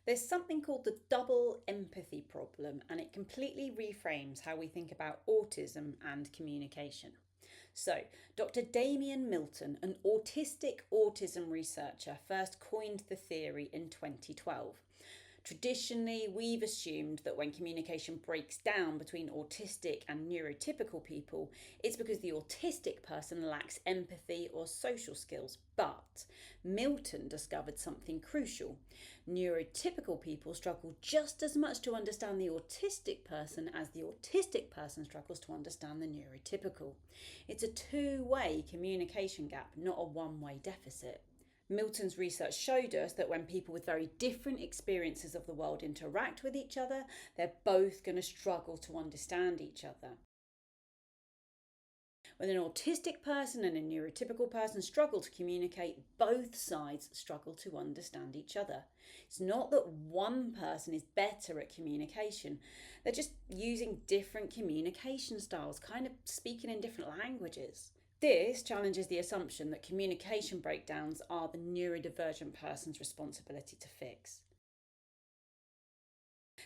There's something called the double empathy problem, and it completely reframes how we think about autism and communication. So, Dr. Damian Milton, an autism researcher, first coined the theory in 2012. Traditionally, we've assumed that when communication breaks down between autistic and neurotypical people, it's because the autistic person lacks empathy or social skills. But Milton discovered something crucial. Neurotypical people struggle just as much to understand the autistic person as the autistic person struggles to understand the neurotypical. It's a two-way communication gap, not a one-way deficit. Milton's research showed us that when people with very different experiences of the world interact with each other, they're both going to struggle to understand each other. When an autistic person and a neurotypical person struggle to communicate, both sides struggle to understand each other. It's not that one person is better at communication, they're just using different communication styles, kind of speaking in different languages. This challenges the assumption that communication breakdowns are the neurodivergent person's responsibility to fix.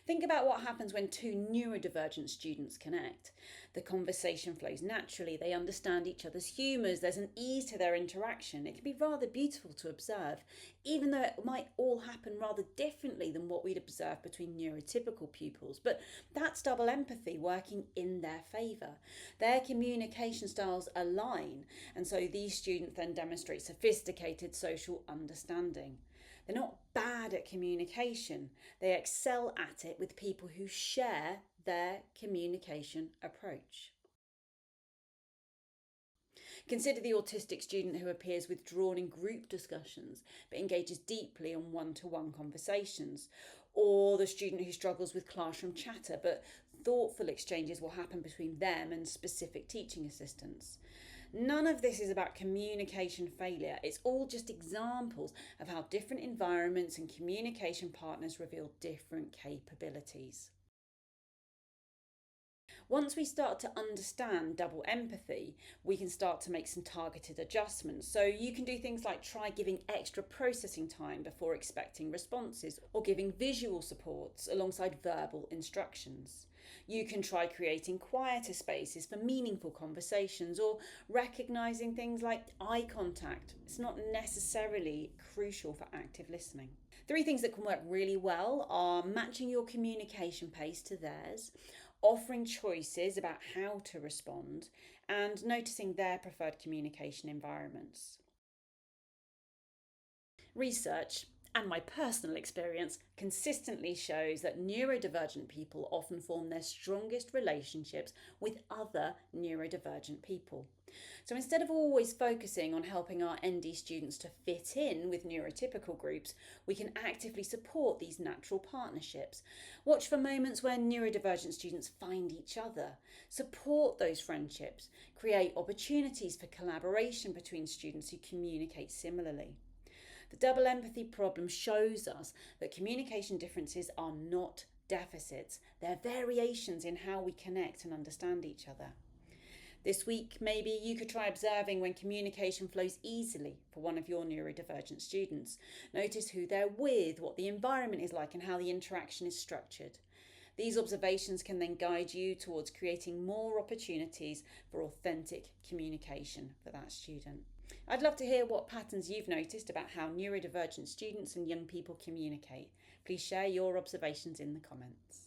Think about what happens when two neurodivergent students connect. The conversation flows naturally, they understand each other's humours, there's an ease to their interaction. It can be rather beautiful to observe, even though it might all happen rather differently than what we'd observe between neurotypical pupils. But that's double empathy working in their favour. Their communication styles align, and so these students then demonstrate sophisticated social understanding. They're not bad at communication. They excel at it with people who share their communication approach. Consider the autistic student who appears withdrawn in group discussions but engages deeply in one-to-one conversations, or the student who struggles with classroom chatter but thoughtful exchanges will happen between them and specific teaching assistants. None of this is about communication failure. It's all just examples of how different environments and communication partners reveal different capabilities. Once we start to understand double empathy, we can start to make some targeted adjustments. So you can do things like try giving extra processing time before expecting responses, or giving visual supports alongside verbal instructions. You can try creating quieter spaces for meaningful conversations, or recognising things like eye contact. It's not necessarily crucial for active listening. 3 things that can work really well are matching your communication pace to theirs, offering choices about how to respond, and noticing their preferred communication environments. Research, and my personal experience, consistently shows that neurodivergent people often form their strongest relationships with other neurodivergent people. So instead of always focusing on helping our ND students to fit in with neurotypical groups, we can actively support these natural partnerships. Watch for moments where neurodivergent students find each other. Support those friendships. Create opportunities for collaboration between students who communicate similarly. The double empathy problem shows us that communication differences are not deficits. They're variations in how we connect and understand each other. This week, maybe you could try observing when communication flows easily for one of your neurodivergent students. Notice who they're with, what the environment is like, and how the interaction is structured. These observations can then guide you towards creating more opportunities for authentic communication for that student. I'd love to hear what patterns you've noticed about how neurodivergent students and young people communicate. Please share your observations in the comments.